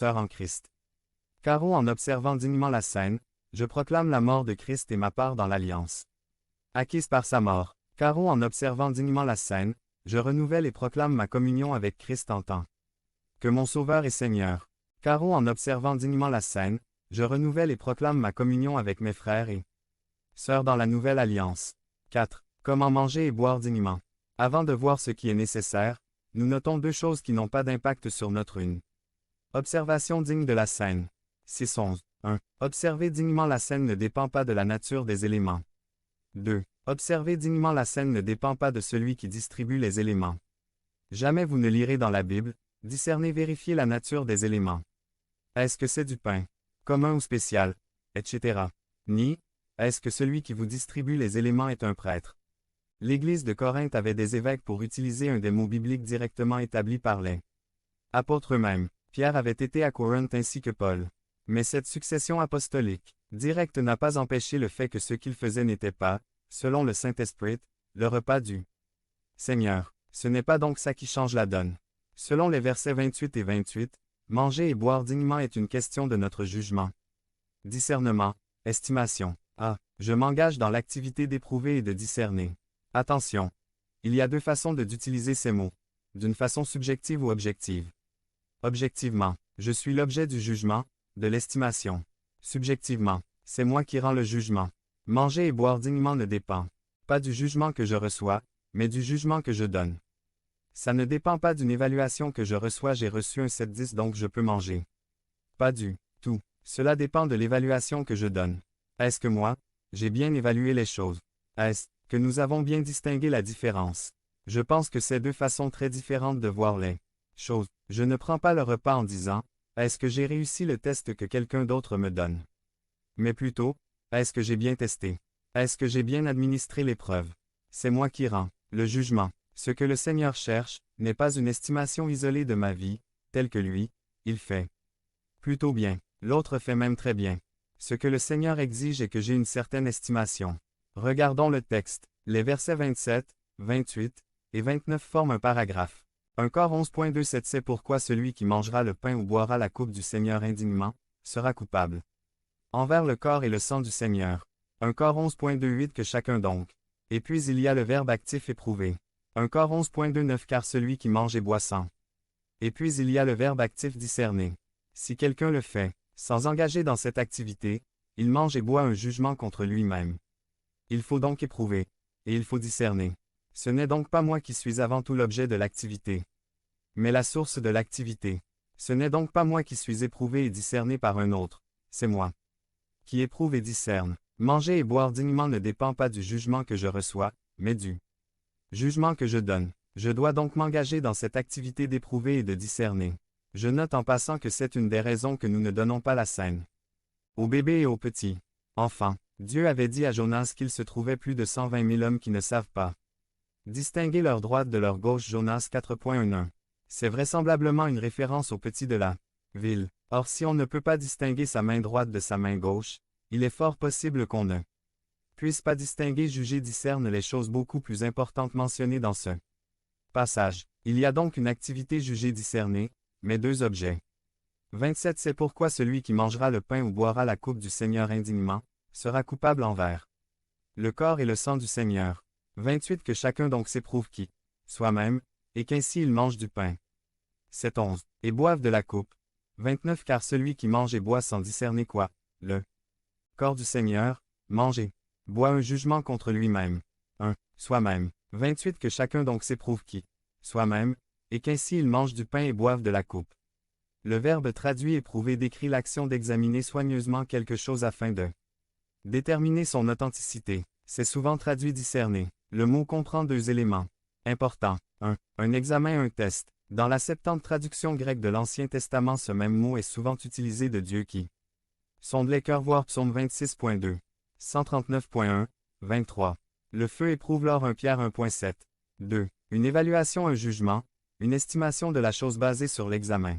sœurs en Christ. Caro en observant dignement la scène, je proclame la mort de Christ et ma part dans l'alliance. Acquise par sa mort. Caro en observant dignement la scène, je renouvelle et proclame ma communion avec Christ en tant que mon Sauveur et Seigneur. Caro en observant dignement la scène, je renouvelle et proclame ma communion avec mes frères et sœurs dans la nouvelle alliance. 4. Comment manger et boire dignement. Avant de voir ce qui est nécessaire, nous notons deux choses qui n'ont pas d'impact sur notre une. Observation digne de la scène. 6.11. 1. Observer dignement la scène ne dépend pas de la nature des éléments. 2. Observer dignement la scène ne dépend pas de celui qui distribue les éléments. Jamais vous ne lirez dans la Bible, discerner vérifier la nature des éléments. Est-ce que c'est du pain, commun ou spécial, etc. Ni, est-ce que celui qui vous distribue les éléments est un prêtre. L'Église de Corinthe avait des évêques pour utiliser un des mots bibliques directement établis par les apôtres eux-mêmes. Pierre avait été à Corinthe ainsi que Paul. Mais cette succession apostolique directe n'a pas empêché le fait que ce qu'il faisait n'était pas, selon le Saint-Esprit, le repas du Seigneur. Ce n'est pas donc ça qui change la donne. Selon les versets 28 et 28, manger et boire dignement est une question de notre jugement. Discernement, estimation. A. Je m'engage dans l'activité d'éprouver et de discerner. Attention. Il y a deux façons d'utiliser ces mots. D'une façon subjective ou objective. Objectivement, je suis l'objet du jugement, de l'estimation. Subjectivement, c'est moi qui rends le jugement. Manger et boire dignement ne dépend pas du jugement que je reçois, mais du jugement que je donne. Ça ne dépend pas d'une évaluation que je reçois, j'ai reçu un 7-10 donc je peux manger. Pas du tout. Cela dépend de l'évaluation que je donne. Est-ce que moi, j'ai bien évalué les choses? Est-ce que nous avons bien distingué la différence? Je pense que c'est deux façons très différentes de voir les choses. Je ne prends pas le repas en disant, est-ce que j'ai réussi le test que quelqu'un d'autre me donne? Mais plutôt, est-ce que j'ai bien testé? Est-ce que j'ai bien administré l'épreuve? C'est moi qui rends le jugement. Ce que le Seigneur cherche, n'est pas une estimation isolée de ma vie, telle que lui, il fait plutôt bien, l'autre fait même très bien. Ce que le Seigneur exige est que j'ai une certaine estimation. Regardons le texte. Les versets 27, 28 et 29 forment un paragraphe. 1 Cor 11.27 C'est pourquoi celui qui mangera le pain ou boira la coupe du Seigneur indignement, sera coupable. Envers le corps et le sang du Seigneur. 1 Cor 11.28 Que chacun donc. Et puis il y a le verbe actif éprouvé. 1 Cor 11.29 Car celui qui mange et boit sans. Et puis il y a le verbe actif discerner. Si quelqu'un le fait, sans engager dans cette activité, il mange et boit un jugement contre lui-même. Il faut donc éprouver. Et il faut discerner. Ce n'est donc pas moi qui suis avant tout l'objet de l'activité, mais la source de l'activité. Ce n'est donc pas moi qui suis éprouvé et discerné par un autre, c'est moi qui éprouve et discerne. Manger et boire dignement ne dépend pas du jugement que je reçois, mais du jugement que je donne. Je dois donc m'engager dans cette activité d'éprouver et de discerner. Je note en passant que c'est une des raisons que nous ne donnons pas la scène aux bébés et aux petits enfants. Dieu avait dit à Jonas qu'il se trouvait plus de 120 000 hommes qui ne savent pas distinguer leur droite de leur gauche. Jonas 4.11. C'est vraisemblablement une référence aux petits de la ville. Or si on ne peut pas distinguer sa main droite de sa main gauche, il est fort possible qu'on ne puisse pas distinguer, juger, discerne les choses beaucoup plus importantes mentionnées dans ce passage. Il y a donc une activité juger, discerner, mais deux objets. 27 C'est pourquoi celui qui mangera le pain ou boira la coupe du Seigneur indignement, sera coupable envers le corps et le sang du Seigneur. 28 Que chacun donc s'éprouve qui, soi-même, et qu'ainsi il mange du pain. 7.11 Et boive de la coupe. 29 Car celui qui mange et boit sans discerner quoi, le corps du Seigneur, mange et boit un jugement contre lui-même. 1. Soi-même. 28 Que chacun donc s'éprouve qui, soi-même, et qu'ainsi il mange du pain et boive de la coupe. Le verbe traduit éprouver décrit l'action d'examiner soigneusement quelque chose afin de déterminer son authenticité. C'est souvent traduit discerner. Le mot comprend deux éléments importants. 1. Un examen, un test. Dans la Septante traduction grecque de l'Ancien Testament, ce même mot est souvent utilisé de Dieu qui sonde les cœurs, voir Psaume 26.2, 139.1, 23. Le feu éprouve l'or. 1 Pierre 1.7. 2. Une évaluation, un jugement, une estimation de la chose basée sur l'examen.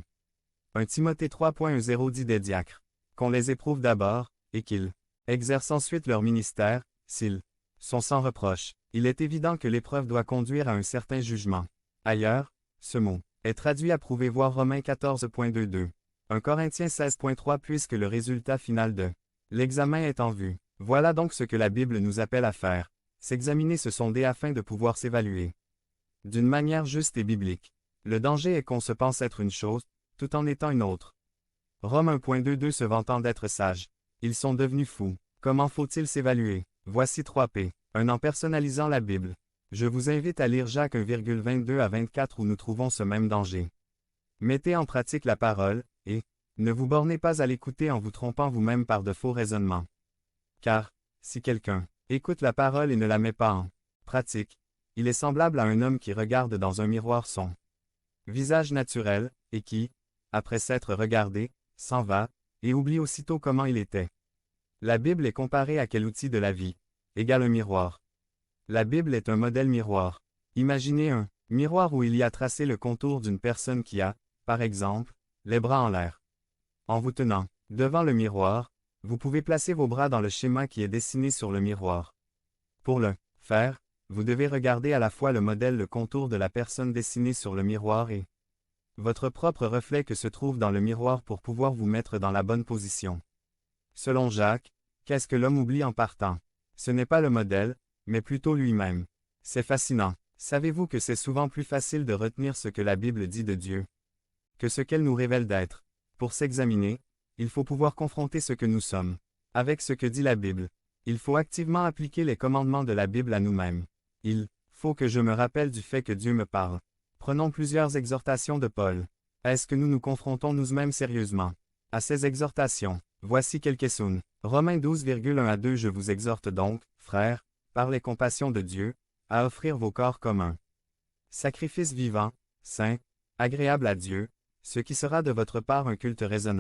1 Timothée 3.10 dit des diacres qu'on les éprouve d'abord, et qu'ils exercent ensuite leur ministère, s'ils sont sans reproche. Il est évident que l'épreuve doit conduire à un certain jugement. Ailleurs, ce mot est traduit approuver, voir Romains 14.22. 1 Corinthiens 16.3 Puisque le résultat final de l'examen est en vue. Voilà donc ce que la Bible nous appelle à faire. S'examiner, se sonder afin de pouvoir s'évaluer. D'une manière juste et biblique. Le danger est qu'on se pense être une chose, tout en étant une autre. Romains 1.22 Se vantant d'être sages. Ils sont devenus fous. Comment faut-il s'évaluer? Voici 3P. 1 En personnalisant la Bible. Je vous invite à lire Jacques 1,22 à 24 où nous trouvons ce même danger. Mettez en pratique la parole, et ne vous bornez pas à l'écouter en vous trompant vous-même par de faux raisonnements. Car, si quelqu'un écoute la parole et ne la met pas en pratique, il est semblable à un homme qui regarde dans un miroir son visage naturel, et qui, après s'être regardé, s'en va, et oublie aussitôt comment il était. La Bible est comparée à quel outil de la vie? Égale un miroir. La Bible est un modèle miroir. Imaginez un miroir où il y a tracé le contour d'une personne qui a, par exemple, les bras en l'air. En vous tenant devant le miroir, vous pouvez placer vos bras dans le schéma qui est dessiné sur le miroir. Pour le faire, vous devez regarder à la fois le modèle, le contour de la personne dessinée sur le miroir et votre propre reflet que se trouve dans le miroir pour pouvoir vous mettre dans la bonne position. Selon Jacques, qu'est-ce que l'homme oublie en partant? Ce n'est pas le modèle, mais plutôt lui-même. C'est fascinant. Savez-vous que c'est souvent plus facile de retenir ce que la Bible dit de Dieu que ce qu'elle nous révèle d'être? Pour s'examiner, il faut pouvoir confronter ce que nous sommes avec ce que dit la Bible. Il faut activement appliquer les commandements de la Bible à nous-mêmes. Il faut que je me rappelle du fait que Dieu me parle. Prenons plusieurs exhortations de Paul. Est-ce que nous nous confrontons nous-mêmes sérieusement à ces exhortations? Voici quelques-unes. Romains 12,1 à 2 Je vous exhorte donc, frères, par les compassions de Dieu, à offrir vos corps comme un sacrifice vivant, saint, agréable à Dieu, ce qui sera de votre part un culte raisonnable.